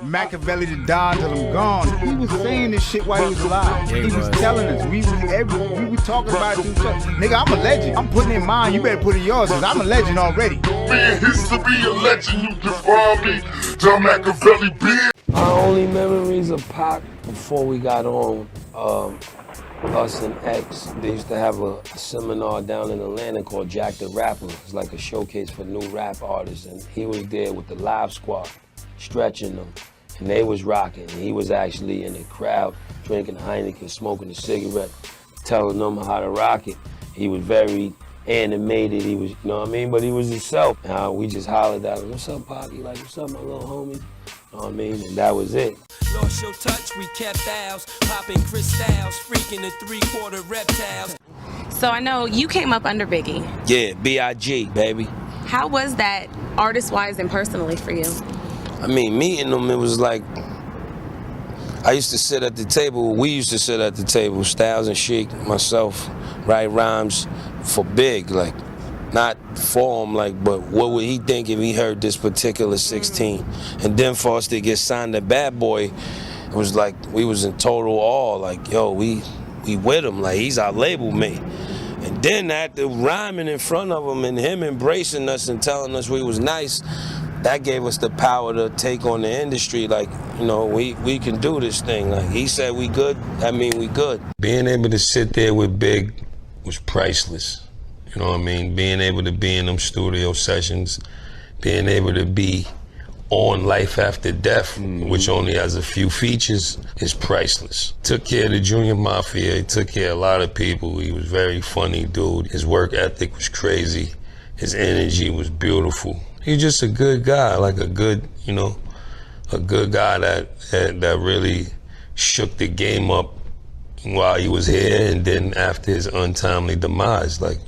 Machiavelli the Don till I'm gone. He was saying this shit while he was alive. He was telling us. We were talking about it to each other. Nigga, I'm a legend. I'm putting in mine. You better put in yours, cause I'm a legend already. Man, history a legend. You define me. Tell Machiavelli being. Our only memories of Pac before we got on, us and X, they used to have a seminar down in Atlanta called Jack the Rapper. It's like a showcase for new rap artists, and he was there with the Live Squad, stretching them, and they was rocking. And he was actually in the crowd, drinking Heineken, smoking a cigarette, telling them how to rock it. He was very animated, he was, you know what I mean? But he was himself. And we just hollered at him, what's up, Pac? He like, what's up, my little homie? You know what I mean? And that was it. Lost your touch, we kept ours, popping crystals, freaking the 3/4 reptiles. So I know you came up under Biggie. Yeah, B.I.G., baby. How was that artist-wise and personally for you? I mean, meeting him, it was like, I used to sit at the table, we used to sit at the table, Styles and Sheik, myself, write rhymes for Big, like, not for him, like, but what would he think if he heard this particular 16? And then for us to get signed to Bad Boy, it was like, we was in total awe, like, yo, we with him, like, he's our label mate. And then after rhyming in front of him and him embracing us and telling us we was nice, that gave us the power to take on the industry, like, you know, we can do this thing. Like, he said we good, that mean we good. Being able to sit there with Big was priceless. You know what I mean? Being able to be in them studio sessions, being able to be on Life After Death, which only has a few features, is priceless. Took care of the Junior Mafia, he took care of a lot of people. He was a very funny dude. His work ethic was crazy. His energy was beautiful. He's just a good guy, like a good, you know, a good guy that really shook the game up while he was here, and then after his untimely demise. Like,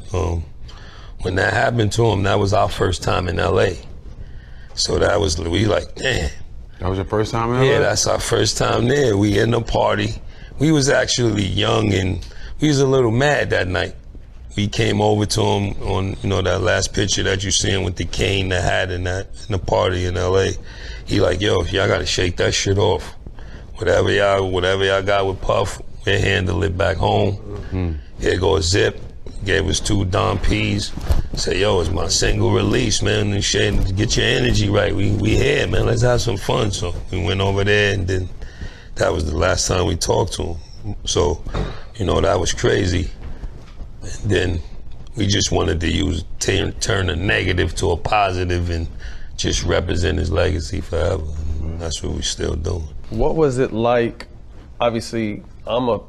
when that happened to him, that was our first time in LA. So that was, we like, damn. That was your first time in LA? Yeah, that's our first time there. We in the party. We was actually young and we was a little mad that night. We came over to him on, you know, that last picture that you seen with the cane, the hat, and that in the party in LA. He like, yo, y'all gotta shake that shit off. Whatever y'all got with Puff, we'll handle it back home. Here goes Zip. Gave us 2 Don P's. Said, yo, it's my single release, man. And shit, get your energy right. We here, man. Let's have some fun. So we went over there, and then that was the last time we talked to him. So, you know, that was crazy. And then we just wanted to turn a negative to a positive and just represent his legacy forever. And that's what we're still doing. What was it like? Obviously, I'm a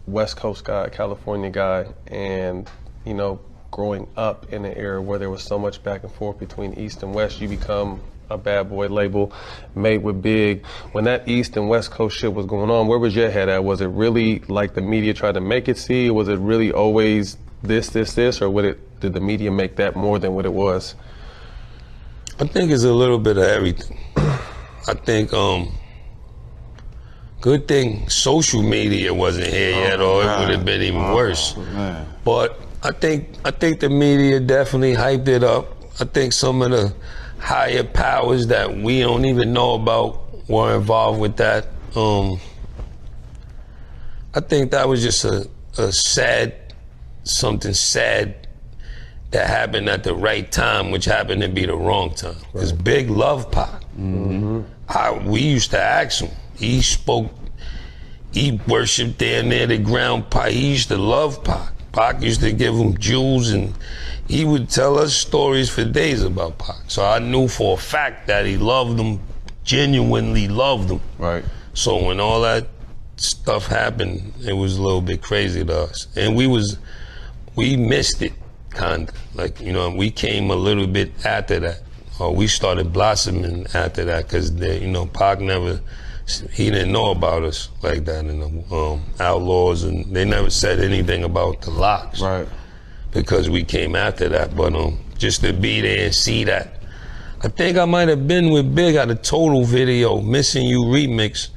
West Coast guy, California guy, and, you know, growing up in an era where there was so much back and forth between East and West, you become a Bad Boy label made with Big. When that East and West Coast shit was going on, where was your head at? Was it really like the media tried to make it see? Was it really always this, or did the media make that more than what it was? I think it's a little bit of everything. I think, good thing social media wasn't here yet, or it would have been even worse. But I think the media definitely hyped it up. I think some of the higher powers that we don't even know about were involved with that. I think that was just something sad that happened at the right time, which happened to be the wrong time. Because Big loved Pac. We used to ask him. He worshipped there near the ground. He used to love Pac. Pac used to give him jewels, and he would tell us stories for days about Pac. So I knew for a fact that he loved him, genuinely loved him. Right. So when all that stuff happened, it was a little bit crazy to us. And we missed it, kinda. Like, you know, we came a little bit after that. Or we started blossoming after that, because, you know, Pac he didn't know about us like that, and the Outlaws, and they never said anything about the Locks. Right. Because we came after that, but just to be there and see that. I think I might have been with Big at a Total video, Missing You remix,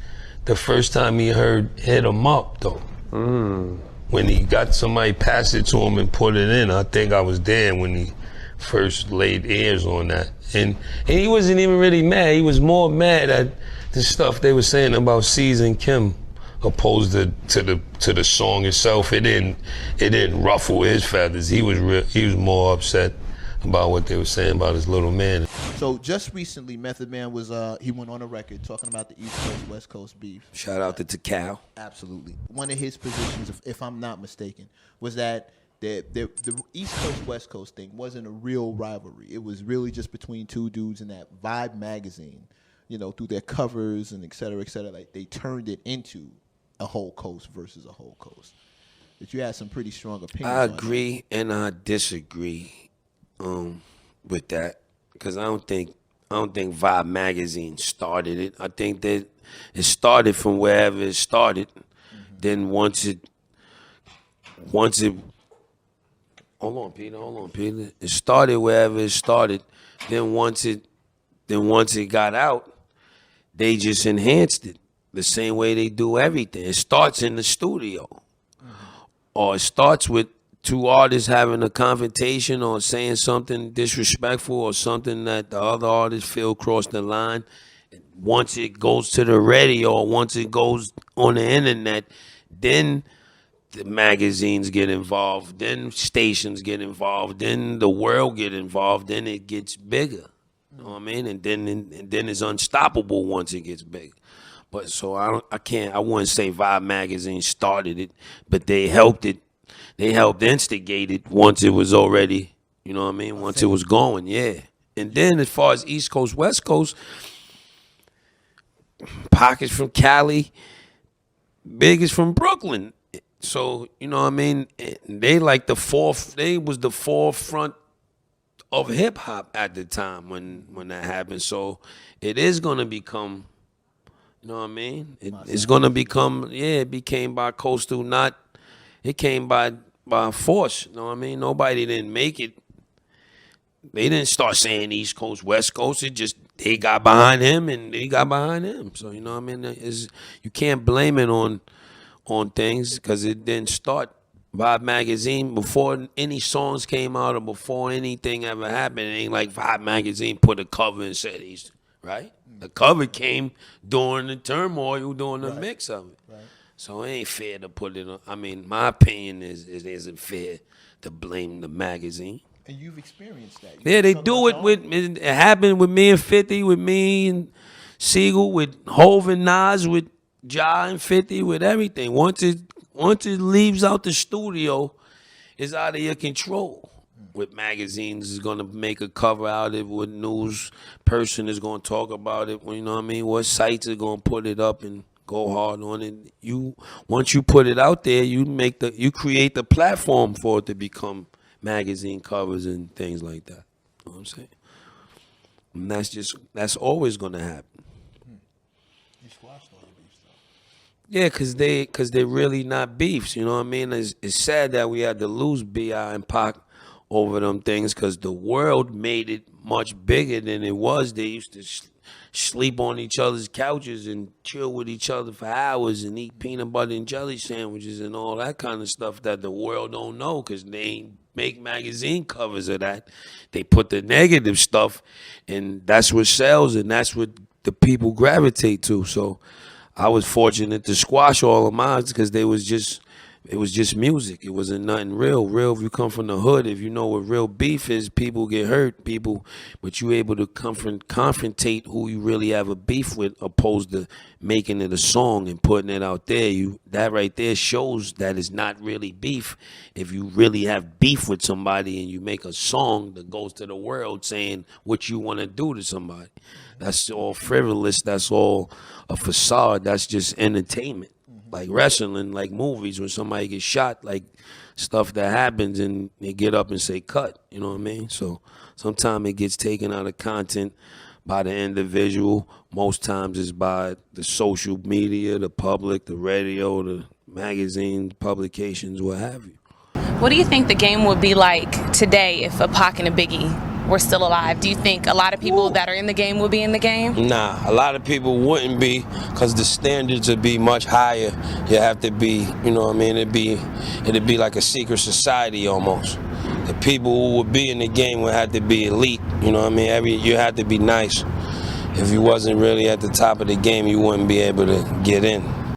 the first time he heard Hit 'Em Up, though. When he got somebody pass it to him and put it in, I think I was there when first laid ears on that. And he wasn't even really mad. He was more mad at the stuff they were saying about C's and Kim, opposed to the song itself. It didn't ruffle his feathers. He was more upset about what they were saying about his little man. So just recently, Method Man was he went on a record talking about the East Coast West Coast beef. Shout out to Takao. Absolutely. One of his positions, if I'm not mistaken, was that the East Coast West Coast thing wasn't a real rivalry. It was really just between two dudes in that Vibe magazine, you know, through their covers and et cetera, like they turned it into a whole coast versus a whole coast. That you had some pretty strong opinions. I agree and I disagree with that, because I don't think Vibe magazine started it. I think that it started from wherever it started. Mm-hmm. Then once it hold on, Peter. It started wherever it started. Then once it got out, they just enhanced it the same way they do everything. It starts in the studio, or it starts with two artists having a confrontation or saying something disrespectful or something that the other artist feel crossed the line. Once it goes to the radio or once it goes on the internet, then the magazines get involved, then stations get involved, then the world get involved, then it gets bigger. You know what I mean? And then it's unstoppable once it gets bigger. But so I wouldn't say Vibe magazine started it, but they helped it. They helped instigate it once it was already, you know what I mean? Once it was going, yeah. And then as far as East Coast, West Coast, Pac is from Cali, Big is from Brooklyn. So, you know what I mean? They was the forefront of hip hop at the time when that happened. So it is gonna become, you know what I mean? It's gonna become, it became by coastal, it came by force, you know what I mean? Nobody didn't make it. They didn't start saying East Coast, West Coast. It just, they got behind him and they got behind him. So, you know what I mean? You can't blame it on things, because it didn't start. Vibe magazine, before any songs came out or before anything ever happened, it ain't like Vibe magazine put a cover and said East, right? The cover came during the turmoil, during the mix of it. Right. So it ain't fair to put it on. I mean, my opinion is it isn't fair to blame the magazine. And you've experienced that. Yeah, they do it with, it happened with me and 50, with me and Siegel, with Hov and Nas, with Ja and 50, with everything. Once it leaves out the studio, it's out of your control. With magazines, is gonna make a cover out of it. What news person is gonna talk about it? You know what I mean? What sites are gonna put it up and go hard on it? Once you put it out there, you create the platform for it to become magazine covers and things like that. You know what I'm saying? And that's always gonna happen. You squashed all the beef stuff. Yeah, cause they're really not beefs. You know what I mean? It's sad that we had to lose B.I. and Pac over them things, because the world made it much bigger than it was. They used to sleep on each other's couches and chill with each other for hours and eat peanut butter and jelly sandwiches and all that kind of stuff that the world don't know, because they ain't make magazine covers of that. They put the negative stuff, and that's what sells, and that's what the people gravitate to. So I was fortunate to squash all of mine, because it was just music. It wasn't nothing real. If you come from the hood, if you know what real beef is, people get hurt, but you able to confrontate who you really have a beef with, opposed to making it a song and putting it out there. That right there shows that it's not really beef. If you really have beef with somebody and you make a song that goes to the world saying what you want to do to somebody, that's all frivolous. That's all a facade. That's just entertainment. Like wrestling, like movies, when somebody gets shot, like stuff that happens and they get up and say cut, you know what I mean? So sometimes it gets taken out of content by the individual. Most times it's by the social media, the public, the radio, the magazines, publications, what have you. What do you think the game would be like today if a Pac and a Biggie were still alive? Do you think a lot of people that are in the game would be in the game? Nah, a lot of people wouldn't be, because the standards would be much higher. You have to be, you know what I mean? It'd be like a secret society almost. the people who would be in the game would have to be elite. You know what I mean? You had to be nice. If you wasn't really at the top of the game, you wouldn't be able to get in.